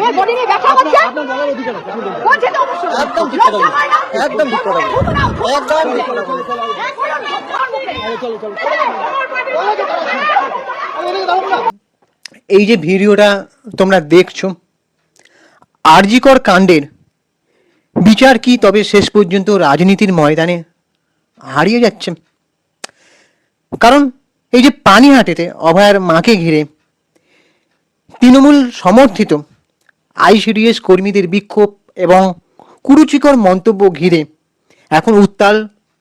এই যে ভিডিওটা তোমরা দেখছো, আরজি কর কাণ্ডের বিচার কি তবে শেষ পর্যন্ত রাজনীতির ময়দানে হারিয়ে যাচ্ছে? কারণ এই যে পানিহাটিতে অভয়ার মাকে ঘিরে তৃণমূল সমর্থিত আইসিডিএস কর্মীদের বিক্ষোভ এবং কুরুচিকর মন্তব্য ঘিরে এখন উত্তাল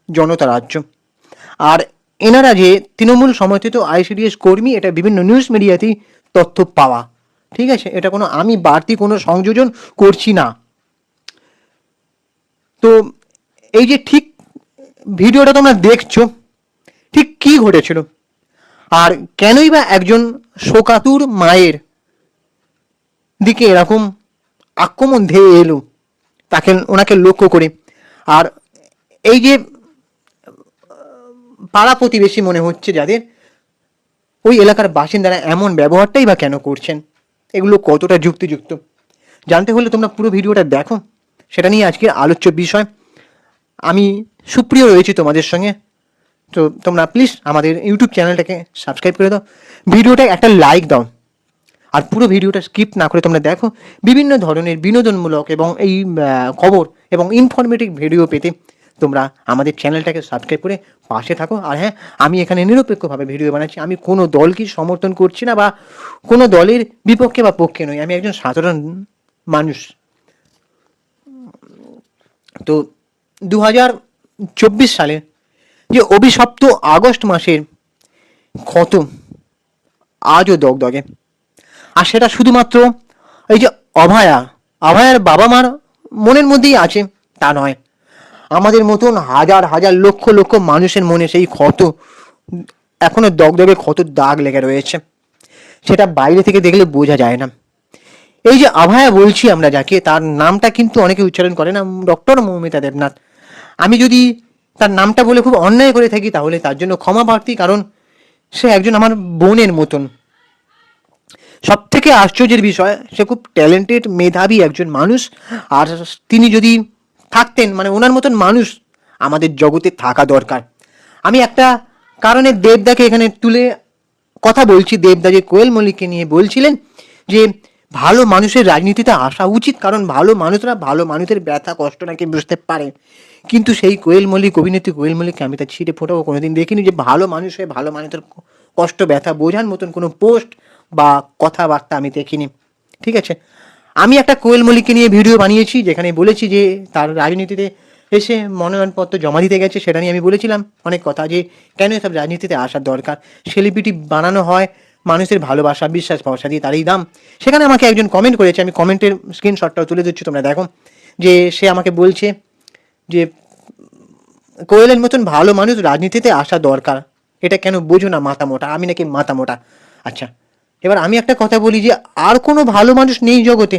জনতা রাজ্য। আর এনারা যে তৃণমূল সমর্থিত আইসিডিএস কর্মী, এটা বিভিন্ন নিউজ মিডিয়াতেই তথ্য পাওয়া, ঠিক আছে? এটা কোনো আমি বাড়তি কোনো সংযোজন করছি না। তো এই যে ঠিক ভিডিওটা তোমরা দেখছো, ঠিক কি ঘটেছিল আর কেনই বা একজন শোকাতুর মায়ের দিকে এরকম আক্রমণ ধেয়ে এলো তাকে, ওনাকে লক্ষ্য করে। আর এই যে পাড়া প্রতিবেশী মনে হচ্ছে যাদের, ওই এলাকার বাসিন্দারা এমন ব্যবহারটাই বা কেন করছেন, এগুলো কতটা যুক্তিযুক্ত জানতে হলে তোমরা পুরো ভিডিওটা দেখো। সেটা নিয়ে আজকে আলোচ্য বিষয়। আমি সুপ্রিয় রয়েছি তোমাদের সঙ্গে। তো তোমরা প্লিজ আমাদের ইউটিউব চ্যানেলটাকে সাবস্ক্রাইব করে দাও, ভিডিওটা একটা লাইক দাও, আর পুরো ভিডিওটা স্কিপ না করে তোমরা দেখো। বিভিন্ন ধরনের বিনোদনমূলক এবং এই খবর এবং ইনফরমেটিভ ভিডিও পেতে তোমরা আমাদের চ্যানেলটাকে সাবস্ক্রাইব করে পাশে থাকো। আর হ্যাঁ, আমি এখানে নিরপেক্ষভাবে ভিডিও বানাচ্ছি, আমি কোনো দলকে সমর্থন করছি না বা কোনো দলের বিপক্ষে বা পক্ষে নই, আমি একজন সাধারণ মানুষ। তো 2024 সালে যে অভিশপ্ত আগস্ট মাসের ক্ষত আজও দগদগে, আর সেটা শুধুমাত্র এই যে অভয়ার বাবা মার মনের মধ্যেই আছে তা নয়, আমাদের মতন হাজার হাজার লক্ষ লক্ষ মানুষের মনে সেই ক্ষত এখনো দগদগে ক্ষতর দাগ লেগে রয়েছে। সেটা বাইরে থেকে দেখলে বোঝা যায় না। এই যে অভয়া বলছি আমরা যাকে, তার নামটা কিন্তু অনেকে উচ্চারণ করে না, ডক্টর মৌমিতা দেবনাথ। আমি যদি তার নামটা বলে খুব অন্যায় করে থাকি তাহলে তার জন্য ক্ষমা প্রার্থী, কারণ সে একজন আমার বোনের মতন। সব থেকে আশ্চর্যের বিষয়, সে খুব ট্যালেন্টেড মেধাবী একজন মানুষ। আর তিনি যদি থাকতেন, মানে ওনার মতন মানুষ আমাদের জগতে থাকা দরকার। আমি একটা কারণে দেবদাকে এখানে তুলে কথা বলছি। দেবদা যে কোয়েল মল্লিককে নিয়ে বলছিলেন যে ভালো মানুষের রাজনীতিতে আসা উচিত, কারণ ভালো মানুষরা ভালো মানুষের ব্যথা কষ্ট নাকি বুঝতে পারে। কিন্তু সেই কোয়েল মল্লিক, অভিনেত্রী কোয়েল মল্লিককে আমি তার ছিঁড়ে ফোটাও কোনোদিন দেখিনি যে ভালো মানুষ হয়ে ভালো মানুষের কষ্ট ব্যথা বোঝার মতন কোনো পোস্ট বা কথাবার্তা আমি দেখিনি, ঠিক আছে? আমি একটা কোয়েল মল্লিককে নিয়ে ভিডিও বানিয়েছি যেখানে বলেছি যে তার রাজনীতিতে এসে মনোনয়নপত্র জমা দিতে গেছে, সেটা নিয়ে আমি বলেছিলাম অনেক কথা, যে কেন এসব রাজনীতিতে আসার দরকার। সেলিব্রিটি বানানো হয় মানুষের ভালোবাসা বিশ্বাস ভরসা দিয়ে, তারই দাম। সেখানে আমাকে একজন কমেন্ট করেছে, আমি কমেন্টের স্ক্রিনশটটাও তুলে দিচ্ছি, তোমরা দেখো। যে সে আমাকে বলছে যে কোয়েলের মতন ভালো মানুষ রাজনীতিতে আসা দরকার, এটা কেন বোঝো না মাথা মোটা? আমি নাকি মাথা মোটা? আচ্ছা, এবার আমি একটা কথা বলি, যে আর কোনো ভালো মানুষ নেই জগতে,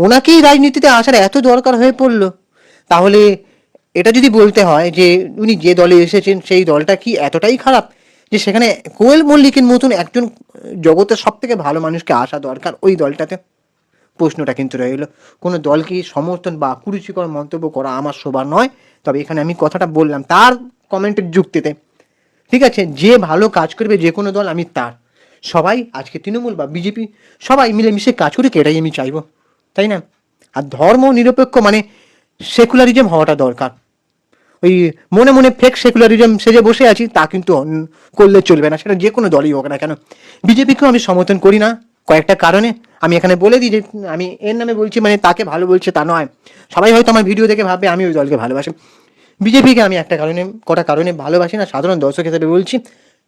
ওনাকেই রাজনীতিতে আসার এত দরকার হয়ে পড়লো, তাহলে এটা যদি বলতে হয় যে উনি যে দলে এসেছেন সেই দলটা কি এতটাই খারাপ যে সেখানে কোয়েল মল্লিকের মতন একজন জগতের সব থেকে ভালো মানুষকে আসা দরকার ওই দলটাতে? প্রশ্নটা কিন্তু রইল। কোনো দলকে সমর্থন বা কুরুচিকর মন্তব্য করা আমার শোভা নয়, তবে এখানে আমি কথাটা বললাম তার কমেন্টের যুক্তিতে, ঠিক আছে? যে ভালো কাজ করবে যে কোনো দল, আমি তার। সবাই আজকে তৃণমূল বা বিজেপি সবাই মিলেমিশে কাজ করে, এটাই আমি চাইবো, তাই না? আর ধর্ম নিরপেক্ষ মানে সেকুলারিজম হওয়াটা দরকার। ওই মনে মনে ফেক সেকুলারিজম সেজে বসে আছি তা কিন্তু করলে চলবে না, সেটা যে কোনো দলই হোক না কেন। বিজেপিকেও আমি সমর্থন করি না কয়েকটা কারণে, আমি এখানে বলে দিই যে আমি এর নামে বলছি মানে তাকে ভালো বলছে তা নয়। সবাই হয়তো আমার ভিডিও দেখে ভাববে আমি ওই দলকে ভালোবাসি। বিজেপিকে আমি একটা কারণে, কটা কারণে ভালোবাসি না, সাধারণ দর্শক হিসেবে বলছি।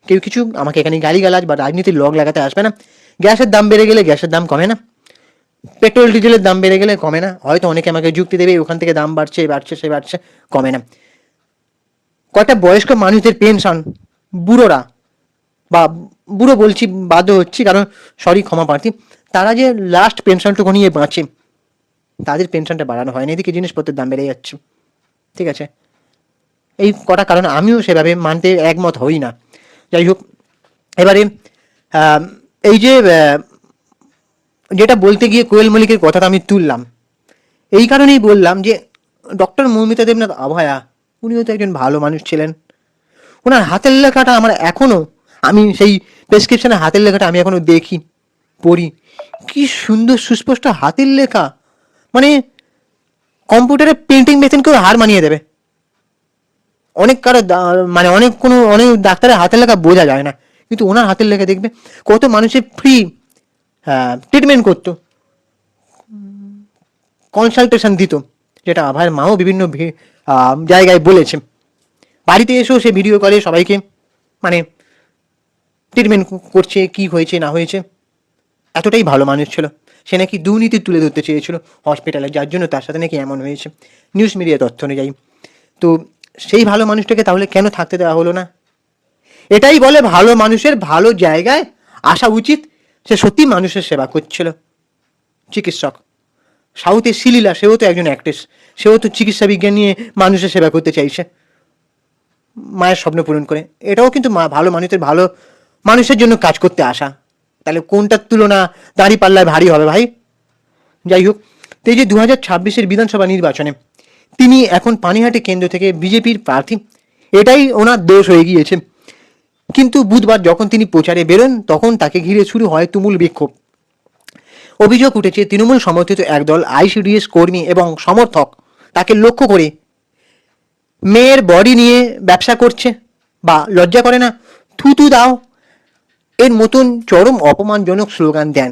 কেউ কিছু আমাকে এখানে গালিগালাজ বা রাজনীতির লগ লাগাতে আসবে না। গ্যাসের দাম বেড়ে গেলে গ্যাসের দাম কমে না, পেট্রোল ডিজেলের দাম বেড়ে গেলে কমে না। হয়তো অনেকে আমাকে যুক্তি দেবে ওখান থেকে দাম বাড়ছে বাড়ছে সে বাড়ছে, কমে না। কয়েকটা বয়স্ক মানুষদের পেনশন, বুড়োরা বা বুড়ো বলছি বাধ্য হচ্ছি কারণ সরি ক্ষমা প্রার্থী, তারা যে লাস্ট পেনশনটুকু নিয়ে বাঁচে তাদের পেনশনটা বাড়ানো হয়নি, এদিকে জিনিসপত্রের দাম বেড়ে যাচ্ছে, ঠিক আছে? এই কটা কারণ আমিও সেভাবে মানতে একমত হই না। যাই হোক, এবারে এই যে যেটা বলতে গিয়ে কোয়েল মল্লিকের কথাটা আমি তুললাম, এই কারণেই বললাম যে ডক্টর মৌমিতা দেবনাথ আভয়া উনিও তো একজন ভালো মানুষ ছিলেন। ওনার হাতের লেখাটা আমার এখনও, আমি সেই প্রেসক্রিপশনের হাতের লেখাটা আমি এখনও দেখি, পড়ি, কি সুন্দর সুস্পষ্ট হাতের লেখা, মানে কম্পিউটারে পেন্টিং মেশিনকেও হার মানিয়ে দেবে। অনেক কারো মানে অনেক ডাক্তারের হাতের লেখা বোঝা যায় না, কিন্তু ওনার হাতের লেখা দেখবে কত মানুষের ফ্রি ট্রিটমেন্ট করতো, কনসালটেশন দিত, যেটা আভার মাও বিভিন্ন জায়গায় বলেছে। বাড়িতে এসেও সে ভিডিও কলে সবাইকে মানে ট্রিটমেন্ট করছে, কি হয়েছে না হয়েছে। এতটাই ভালো মানুষ ছিল। সে নাকি দুর্নীতি তুলে ধরতে চেয়েছিল হসপিটালে, যার জন্য তার সাথে নাকি এমন হয়েছে নিউজ মিডিয়া তথ্য অনুযায়ী। তো সেই ভালো মানুষটাকে তাহলে কেন থাকতে দেওয়া হলো না? এটাই বলে ভালো মানুষের ভালো জায়গায় আসা উচিত। সে সত্যি মানুষের সেবা করছিল, চিকিৎসক। সাউথের শিলীলা, সেও তো একজন অ্যাক্ট্রেস, সেও তো চিকিৎসা বিজ্ঞান নিয়ে মানুষের সেবা করতে চাইছে মায়ের স্বপ্ন পূরণ করে। এটাও কিন্তু ভালো মানুষের জন্য কাজ করতে আসা। তাহলে কোনটার তুলনা দাঁড়িপাল্লায় ভারী হবে ভাই? যাই হোক, তো এই যে 2026-এর বিধানসভা নির্বাচনে তিনি এখন পানিহাটি কেন্দ্র থেকে বিজেপির প্রার্থী, এটাই ওনার দোষ হয়ে গিয়েছে। কিন্তু বুধবার যখন তিনি প্রচারে বেরোন, তখন তাকে ঘিরে শুরু হয় তুমুল বিক্ষোভ। অভিযোগ উঠেছে তৃণমূল সমর্থিত একদল আইসিডিএস কর্মী এবং সমর্থক তাকে লক্ষ্য করে মেয়ের বডি নিয়ে ব্যবসা করছে, বা লজ্জা করে না, থুতু দাও, এর মতন চরম অপমানজনক স্লোগান দেন।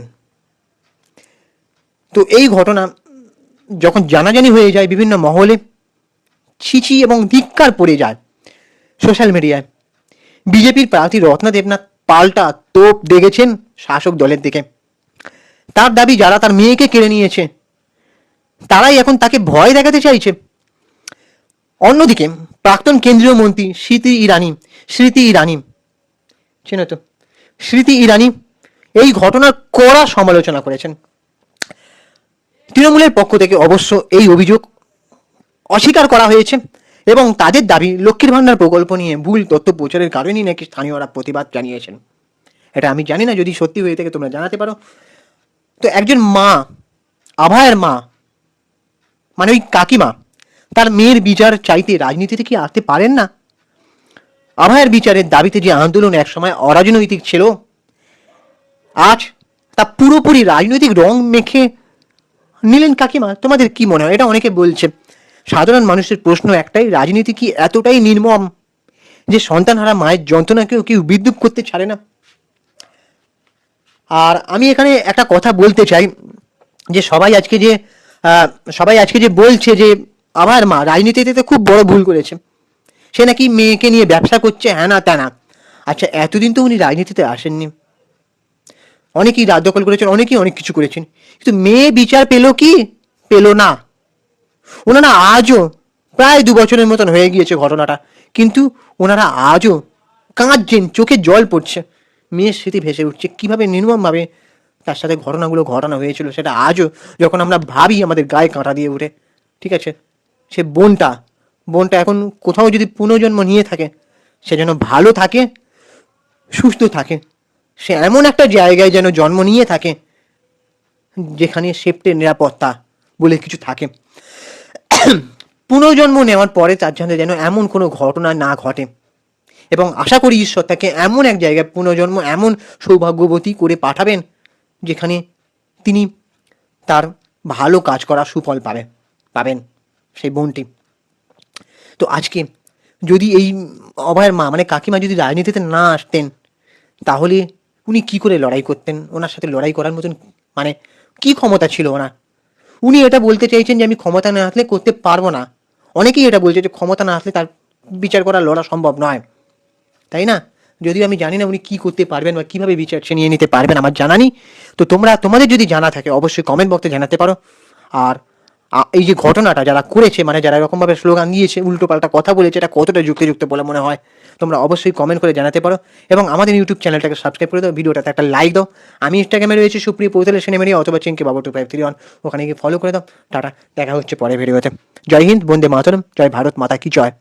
তো এই ঘটনা যখন জানাজানি হয়ে যায় বিভিন্ন মহলে, ছিচি এবং ধিক্কার পড়ে যায় সোশ্যাল মিডিয়ায়। বিজেপির প্রার্থী রত্না দেবনাথ পাল্টা তোপ দেখেছেন শাসক দলের দিকে। তার দাবি যারা তার মেয়েকে কেড়ে নিয়েছে তারাই এখন তাকে ভয় দেখাতে চাইছে। অন্যদিকে প্রাক্তন কেন্দ্রীয় মন্ত্রী স্মৃতি ইরানি চেনো তো, স্মৃতি ইরানি এই ঘটনার কড়া সমালোচনা করেছেন। তৃণমূলের পক্ষ থেকে অবশ্য এই অভিযোগ অস্বীকার করা হয়েছে এবং তাদের দাবি লক্ষ্মীর ভাণ্ডার প্রকল্প নিয়ে ভুল তথ্য প্রচারের কারণেই নাকি স্থানীয়রা প্রতিবাদ জানিয়েছেন। এটা আমি জানি না, যদি সত্যি হয়ে থাকে তোমরা জানাতে পারো। তো একজন মা, আভায়ের মা, মানে ওই কাকিমা, তার মেয়ের বিচার চাইতে রাজনীতিতে কি আসতে পারেন না? আভায়ের বিচারের দাবিতে যে আন্দোলন একসময় অরাজনৈতিক ছিল, আজ তা পুরোপুরি রাজনৈতিক রং মেখে নিলেন কাকিমা। তোমাদের কি মনে হয়? এটা অনেকে বলছে। সাধারণ মানুষের প্রশ্ন একটাই, রাজনীতি কি এতটাই নির্মম যে সন্তানহারা মায়ের যন্ত্রণাকেও কেউ বিদ্রুপ করতে ছাড়ে না? আর আমি এখানে একটা কথা বলতে চাই, যে সবাই আজকে যে বলছে যে আমার মা রাজনীতিতে খুব বড় ভুল করেছে, সে নাকি মেয়েকে নিয়ে ব্যবসা করছে, হ্যাঁ না তা না। আচ্ছা, এতদিন তো উনি রাজনীতিতে আসেননি, অনেকেই রাজ দখল করেছেন, অনেকেই অনেক কিছু করেছেন, কিন্তু মেয়ে বিচার পেল কি? পেল না। ওনারা আজও, প্রায় 2 বছরের মতন হয়ে গিয়েছে ঘটনাটা, কিন্তু ওনারা আজও কাঁদছেন, চোখে জল পড়ছে, মেয়ের স্মৃতি ভেসে উঠছে, কীভাবে নির্মমভাবে তার সাথে ঘটনাগুলো ঘটানো হয়েছিল সেটা আজও যখন আমরা ভাবি আমাদের গায়ে কাঁটা দিয়ে উঠে। ঠিক আছে, সে বোনটা এখন কোথাও যদি পুনর্জন্ম নিয়ে থাকে, সে যেন ভালো থাকে, সুস্থ থাকে, সে এমন একটা জায়গায় যেন জন্ম নিয়ে থাকে যেখানে সেফটির নিরাপত্তা বলে কিছু থাকে। পুনর্জন্ম নেওয়ার পরে তার সাথে যেন এমন কোনো ঘটনা না ঘটে, এবং আশা করি ঈশ্বর তাকে এমন এক জায়গায় পুনর্জন্ম, এমন সৌভাগ্যবতী করে পাঠাবেন যেখানে তিনি তার ভালো কাজ করার সুফল পাবেন সেই বোনটি। তো আজকে যদি এই অভয়ের মা মানে কাকিমা যদি রাজনীতিতে না আসতেন, তাহলে উনি কি করে লড়াই করতেন? ওনার সাথে লড়াই করার মতন মানে কি ক্ষমতা ছিল ওনার? উনি এটা বলতে চাইছেন যে আমি ক্ষমতা না আসলে করতে পারবো না। অনেকেই এটা বলছে যে ক্ষমতা না আসলে তার বিচার করা লড়া সম্ভব নয়, তাই না? যদিও আমি জানি না উনি কী করতে পারবেন বা কীভাবে বিচার ছিনিয়ে নিতে পারবেন, আমার জানা নেই। তো তোমাদের যদি জানা থাকে অবশ্যই কমেন্ট বক্সে জানাতে পারো। আর এই যে ঘটনাটা যারা করেছে, মানে যারা এরকমভাবে স্লোগান দিয়েছে, উল্টো পাল্টা কথা বলেছে, এটা কতটা যুক্তিযুক্ত বলে মনে হয় তোমরা অবশ্যই কমেন্ট করে জানাতে পারো। এবং আমাদের ইউটিউব চ্যানেলটাকে সাবস্ক্রাইব করে দাও, ভিডিওটাতে একটা লাইক দাও। আমি ইনস্টাগ্রামে রয়েছে সুপ্রিয় পৌতলে সিনেমারিয়া অথবা চিনকে বাবু 2531, ওখানে গিয়ে ফলো করে দাও। টাটা, দেখা হচ্ছে পরের ভিডিওতে। জয় হিন্দ, বন্দে মাতরম, জয় ভারত মাতা কি জয়।